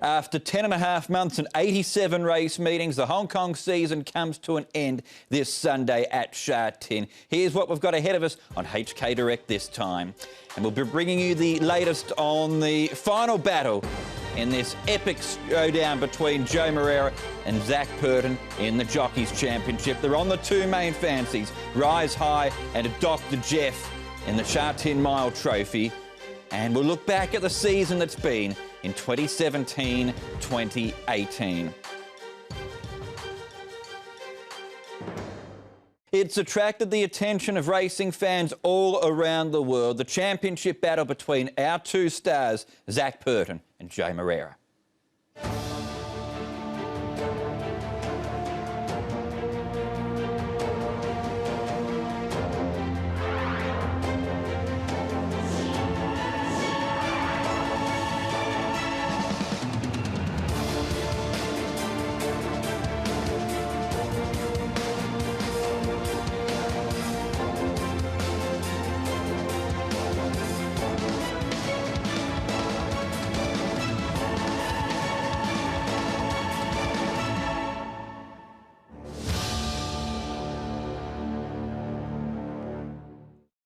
After 10.5 months and 87 race meetings, the Hong Kong season comes to an end this Sunday at Sha Tin. Here's what we've got ahead of us on HK Direct this time. And we'll be bringing you the latest on the final battle in this epic showdown between Joao Moreira and Zac Purton in the Jockeys Championship. They're on the two main fancies, Rise High and Dr. Jeff in the Sha Tin Mile Trophy. And we'll look back at the season that's been in 2017-2018. It's attracted the attention of racing fans all around the world, the championship battle between our two stars, Zac Purton and Joao Moreira.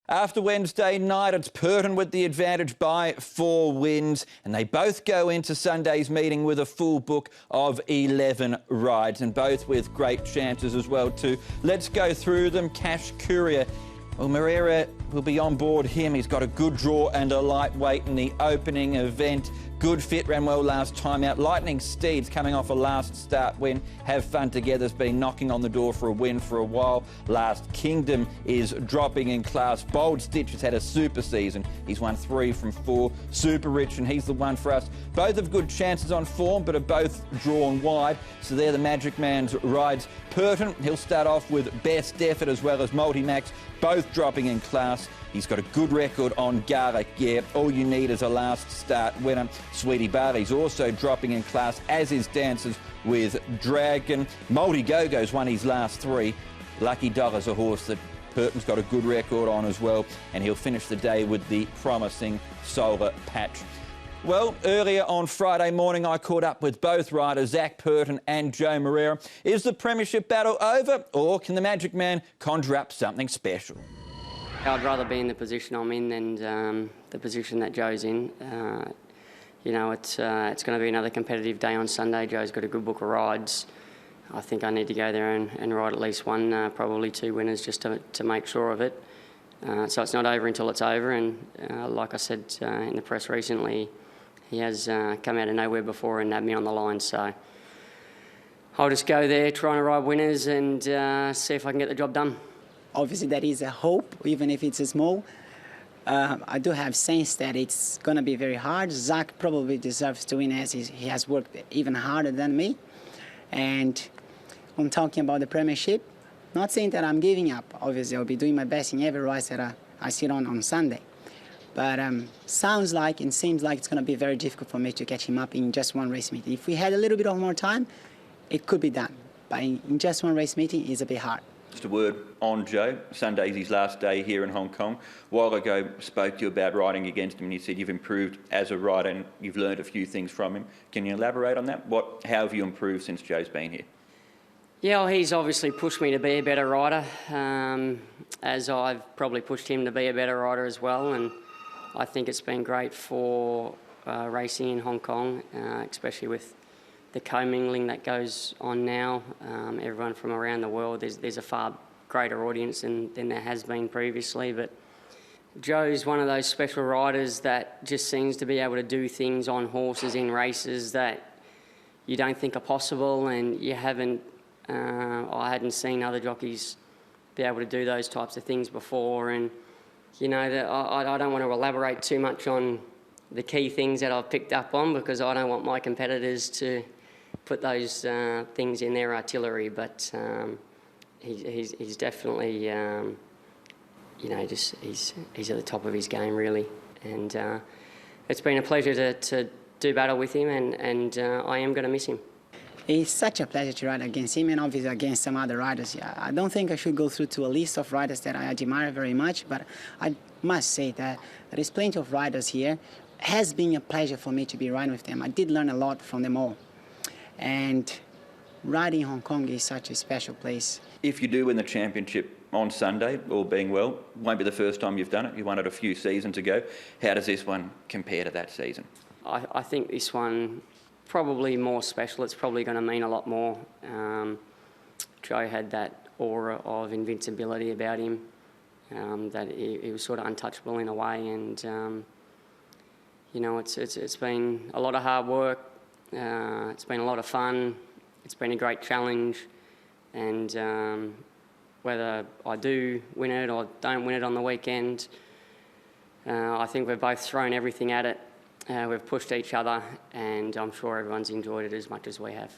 After Wednesday night, it's Purton with the advantage by 4 wins, and they both go into Sunday's meeting with a full book of 11 rides, and both with great chances as well too. Let's go through them. Cash Courier. Well, Moreira will be on board him. He's got a good draw and a lightweight in the opening event. Good fit, ran well last time out. Lightning Steeds coming off a last start win. Have Fun Together's been knocking on the door for a win for a while. Last Kingdom is dropping in class. Bold Stitch has had a super season. He's won 3 from 4. Super Rich, and he's the one for us. Both have good chances on form, but are both drawn wide. So they're the Magic Man's rides. Purton, he'll start off with Best Effort as well as Multimax, both dropping in class. He's got a good record on Garlic, yeah. All you need is a last start winner. Sweetie Barley's also dropping in class, as is Dancers with Dragon. Multi Go-Go's won his last 3. Lucky Dollar's a horse that Purton's got a good record on as well, and he'll finish the day with the promising Solar Patch. Well, earlier on Friday morning, I caught up with both riders, Zac Purton and Joao Moreira. Is the premiership battle over, or can the Magic Man conjure up something special? I'd rather be in the position I'm in than the position that Joe's in. You know, it's going to be another competitive day on Sunday. Joe's got a good book of rides. I think I need to go there and ride at least one, probably 2 winners, just to make sure of it. So it's not over until it's over. And like I said in the press recently, he has come out of nowhere before and had me on the line. So I'll just go there trying to ride winners and see if I can get the job done. Obviously, that is a hope, even if it's small. I do have sense that it's going to be very hard. Zac probably deserves to win, as he has worked even harder than me. And I'm talking about the premiership. Not saying that I'm giving up. Obviously, I'll be doing my best in every race that I sit on Sunday. But sounds like and seems like it's going to be very difficult for me to catch him up in just one race meeting. If we had a little bit of more time, it could be done. But in just one race meeting, it's a bit hard. Just a word on Joe. Sunday's his last day here in Hong Kong. A while ago, spoke to you about riding against him, and you said you've improved as a rider and you've learned a few things from him. Can you elaborate on that? How have you improved since Joe's been here? Yeah, well, he's obviously pushed me to be a better rider, as I've probably pushed him to be a better rider as well. And I think it's been great for racing in Hong Kong, especially with the commingling that goes on now. Everyone from around the world, there's a far greater audience than there has been previously. But Joe's one of those special riders that just seems to be able to do things on horses in races that you don't think are possible, and you haven't. I hadn't seen other jockeys be able to do those types of things before, and you know that I don't want to elaborate too much on the key things that I've picked up on, because I don't want my competitors to put those things in their artillery. But he's definitely, you know, he's at the top of his game really, and it's been a pleasure to do battle with him, and I am going to miss him. It's such a pleasure to ride against him and obviously against some other riders. Yeah, I don't think I should go through to a list of riders that I admire very much, but I must say that there is plenty of riders here. It has been a pleasure for me to be riding with them. I did learn a lot from them all. And riding Hong Kong is such a special place. If you do win the championship on Sunday, all being well, won't be the first time you've done it. You won it a few seasons ago. How does this one compare to that season? I think this one probably more special. It's probably going to mean a lot more. Joe had that aura of invincibility about him, that he was sort of untouchable in a way, and you know, it's been a lot of hard work. It's been a lot of fun. It's been a great challenge, and whether I do win it or don't win it on the weekend, I think we've both thrown everything at it. We've pushed each other, and I'm sure everyone's enjoyed it as much as we have.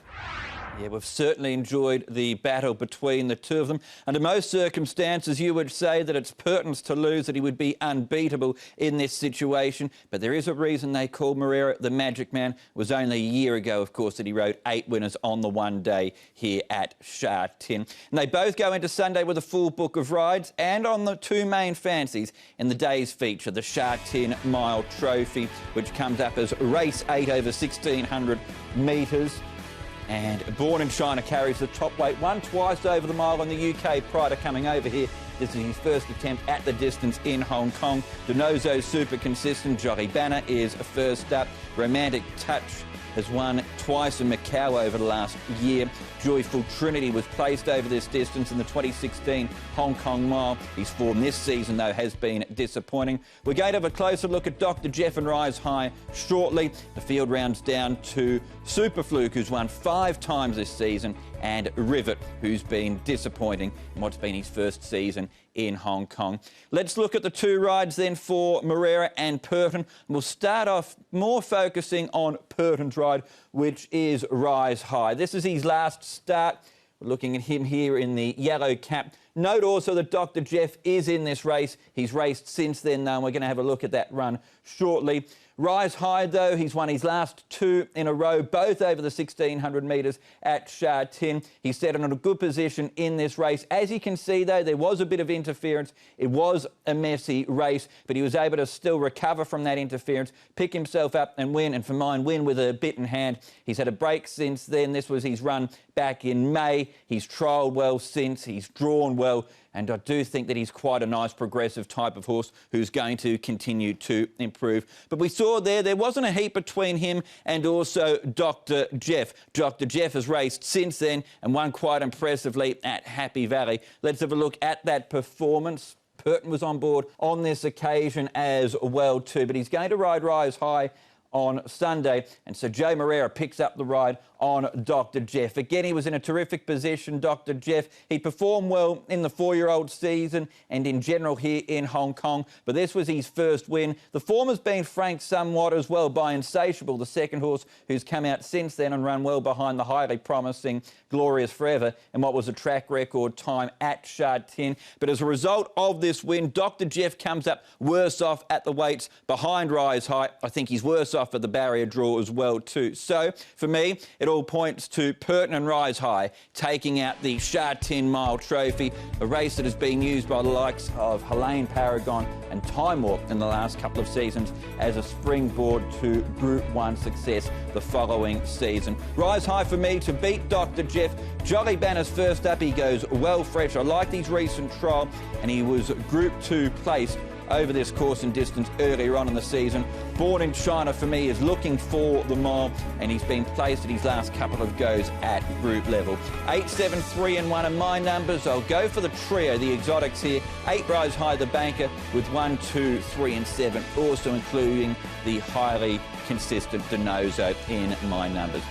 Yeah, we've certainly enjoyed the battle between the two of them. Under most circumstances, you would say that it's Purton's to lose, that he would be unbeatable in this situation. But there is a reason they call Moreira the Magic Man. It was only a year ago, of course, that he rode 8 winners on the one day here at Sha Tin. And they both go into Sunday with a full book of rides and on the two main fancies in the day's feature, the Sha Tin Mile Trophy, which comes up as race 8 over 1,600 metres. And Born in China carries the top weight, won twice over the mile in the UK prior to coming over here. This is his first attempt at the distance in Hong Kong. Denozo's super consistent. Jockey Banner is first up. Romantic Touch has won twice in Macau over the last year. Joyful Trinity was placed over this distance in the 2016 Hong Kong Mile. His form this season, though, has been disappointing. We're going to have a closer look at Dr. Jeff and Rise High shortly. The field rounds down to Super Fluke, who's won 5 times this season, and Rivet, who's been disappointing in what's been his first season in Hong Kong. Let's look at the two rides then for Moreira and Purton. We'll start off more focusing on Purton's ride, which is Rise High. This is his last start. We're looking at him here in the yellow cap. Note also that Dr. Jeff is in this race. He's raced since then, though, and we're going to have a look at that run shortly. Rise High, though, he's won his last 2 in a row, both over the 1,600 metres at Sha Tin. He's set in a good position in this race. As you can see, though, there was a bit of interference. It was a messy race, but he was able to still recover from that interference, pick himself up and win, and for mine, win with a bit in hand. He's had a break since then. This was his run back in May. He's trialled well since. He's drawn well. And I do think that he's quite a nice progressive type of horse who's going to continue to improve. But we saw there wasn't a heap between him and also Dr. Jeff. Dr. Jeff has raced since then and won quite impressively at Happy Valley. Let's have a look at that performance. Purton was on board on this occasion as well too, but he's going to ride Rise High on Sunday, and so Joao Moreira picks up the ride on Dr. Jeff. Again, he was in a terrific position, Dr. Jeff. He performed well in the 4-year-old season and in general here in Hong Kong, but this was his first win. The form has been franked somewhat as well by Insatiable, the second horse who's come out since then and run well behind the highly promising Glorious Forever and what was a track record time at Sha Tin. But as a result of this win, Dr. Jeff comes up worse off at the weights behind Rise High. I think he's worse off for the barrier draw as well too. So for me, it all points to Purton and Rise High taking out the Sha Tin Mile Trophy, a race that has been used by the likes of Helene Paragon and Time Walk in the last couple of seasons as a springboard to Group 1 success the following season. Rise High for me to beat Dr. Jeff. Jolly Banner's first up. He goes well fresh. I liked his recent trial, and he was Group 2 placed over this course and distance earlier on in the season. Born in China for me is looking for the mile, and he's been placed at his last couple of goes at group level. 8, 7, 3 and 1 are my numbers. I'll go for the trio, the exotics here. 8 Rise High, the banker, with 1, 2, 3 and 7, also including the highly consistent Denozo in my numbers.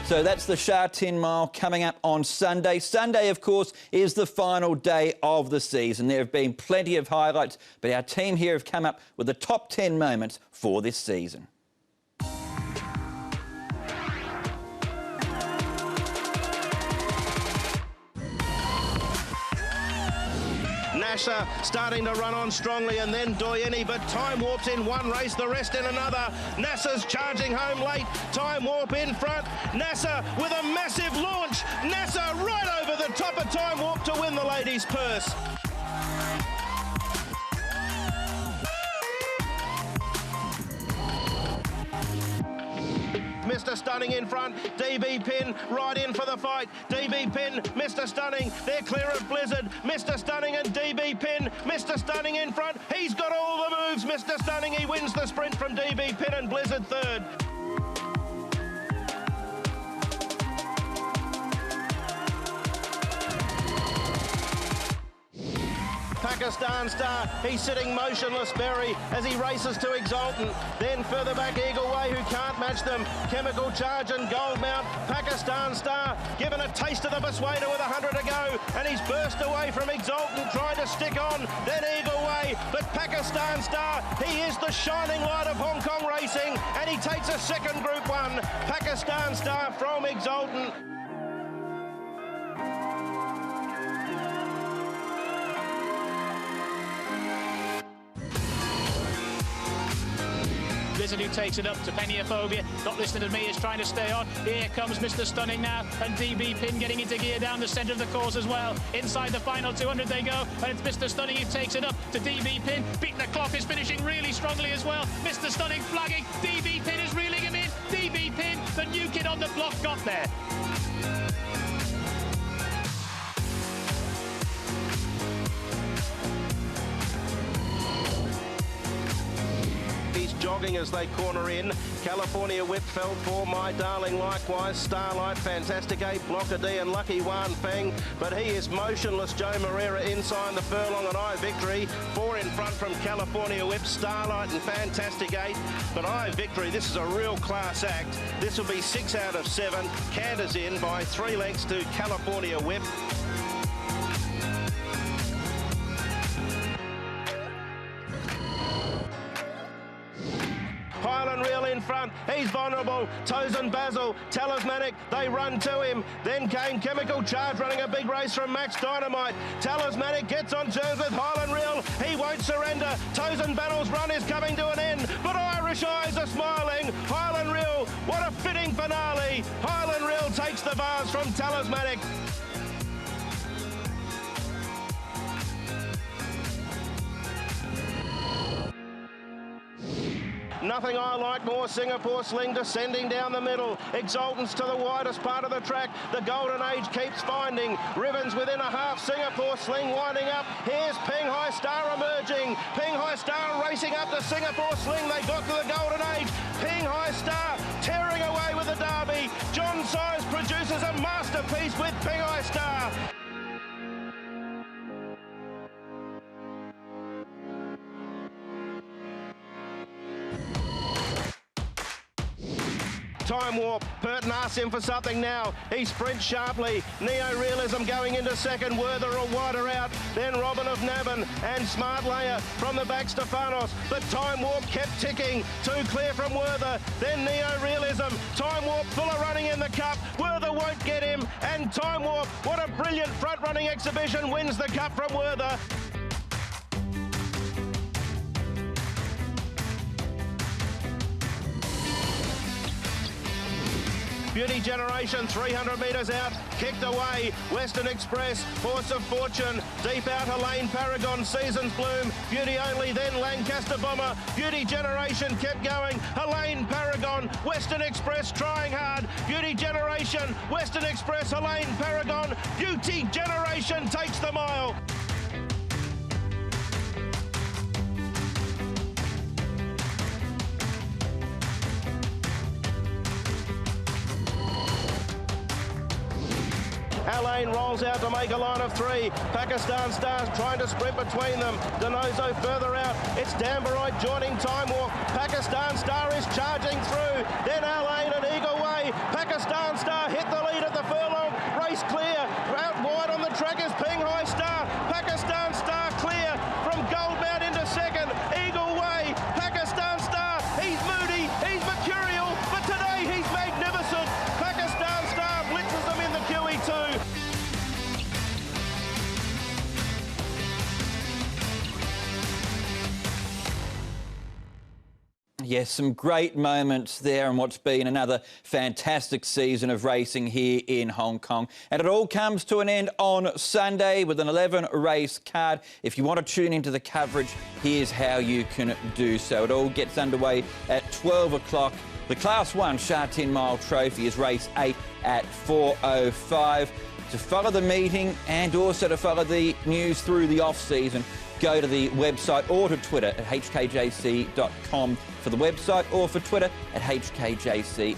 So that's the Sha Tin Mile coming up on Sunday. Sunday, of course, is the final day of the season. There have been plenty of highlights, but our team here have come up with the top 10 moments for this season. Nasser starting to run on strongly, and then Doyeni, but Time Warp's in one race, the rest in another. Nasser's charging home late. Time Warp in front. Nasser with a massive launch. Nasser right over the top of Time Warp to win the ladies' purse. Mr. Stunning in front, DB Pin right in for the fight. DB Pin, Mr. Stunning, they're clear of Blizzard. Mr. Stunning and DB Pin, Mr. Stunning in front. He's got all the moves, Mr. Stunning. He wins the sprint from DB Pin and Blizzard third. Pakistan Star, he's sitting motionless, Berry, as he races to Exultant. Then further back, Eagle Way, who can't match them. Chemical Charge and Gold Mount. Pakistan Star given a taste of the Persuader with 100 to go, and he's burst away from Exultant, trying to stick on. Then Eagle Way, but Pakistan Star, he is the shining light of Hong Kong racing, and he takes a second Group 1. Pakistan Star from Exultant. Blizzard, who takes it up to Peniophobia, not listening to me, is trying to stay on. Here comes Mr. Stunning now, and DB Pin getting into gear down the centre of the course as well. Inside the final 200 they go, and it's Mr. Stunning who takes it up to DB Pin. Beating the clock, is finishing really strongly as well. Mr. Stunning flagging, DB Pin is reeling him in. DB Pin, the new kid on the block, got there. Jogging as they corner in. California Whip fell for My Darling likewise. Starlight, Fantastic 8, Blocker D and Lucky Wan Feng. But he is motionless. Joao Moreira inside the furlong and I Victory. 4 in front from California Whip, Starlight and Fantastic 8. But I Victory, this is a real class act. This will be 6 out of 7. Canters in by 3 lengths to California Whip. Highland Reel in front, he's vulnerable. Toes and Basil, Talismanic, they run to him. Then came Chemical Charge running a big race from Max Dynamite. Talismanic gets on terms with Highland Reel, he won't surrender. Toes and Basil's run is coming to an end, but Irish eyes are smiling. Highland Reel, what a fitting finale. Highland Reel takes the bars from Talismanic. Nothing I like more. Singapore Sling descending down the middle. Exultants to the widest part of the track. The Golden Age keeps finding. Ribbons within a half. Singapore Sling winding up. Here's Ping Hai Star emerging. Ping Hai Star racing up to Singapore Sling. They got to the Golden Age. Ping Hai Star tearing away with the Derby. John Size produces a masterpiece with Ping Hai Star. Time Warp, Purton asks him for something now. He sprints sharply. Neo-Realism going into second. Werther or wider out. Then Robin of Nabin and Smart Layer from the back Stefanos. But Time Warp kept ticking. 2 clear from Werther. Then Neo-Realism. Time Warp full of running in the cup. Werther won't get him. And Time Warp, what a brilliant front-running exhibition, wins the cup from Werther. Beauty Generation, 300 metres out, kicked away. Western Express, Force of Fortune, deep out Helene Paragon, Seasons Bloom, Beauty Only, then Lancaster Bomber. Beauty Generation kept going. Helene Paragon, Western Express trying hard. Beauty Generation, Western Express, Helene Paragon. Beauty Generation takes the mile. Alain rolls out to make a line of 3. Pakistan Stars trying to sprint between them. Donoso further out. It's Dambarite joining Time Walk. Pakistan Star is charging through. Then Alain and Eagle Way. Pakistan Star hit the lead at the furlong. Race clear. Out wide on the track is Ping Hai Star. Pakistan Star clear from Gold Mount into second. Eagle Way. Pakistan Star. He's moody. He's mercurial. But today he's magnificent. Pakistan Star blitzes them in the QE2. Yes, some great moments there and what's been another fantastic season of racing here in Hong Kong. And it all comes to an end on Sunday with an 11-race card. If you want to tune into the coverage, here's how you can do so. It all gets underway at 12 o'clock. The Class 1 Sha Tin Mile Trophy is race 8 at 4:05. To follow the meeting and also to follow the news through the off-season, go to the website or to Twitter at hkjc.com for the website, or for Twitter at hkjc_racing.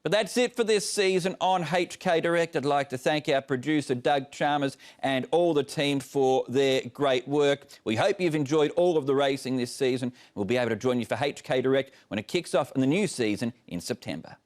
But that's it for this season on HK Direct. I'd like to thank our producer, Doug Chalmers, and all the team for their great work. We hope you've enjoyed all of the racing this season. We'll be able to join you for HK Direct when it kicks off in the new season in September.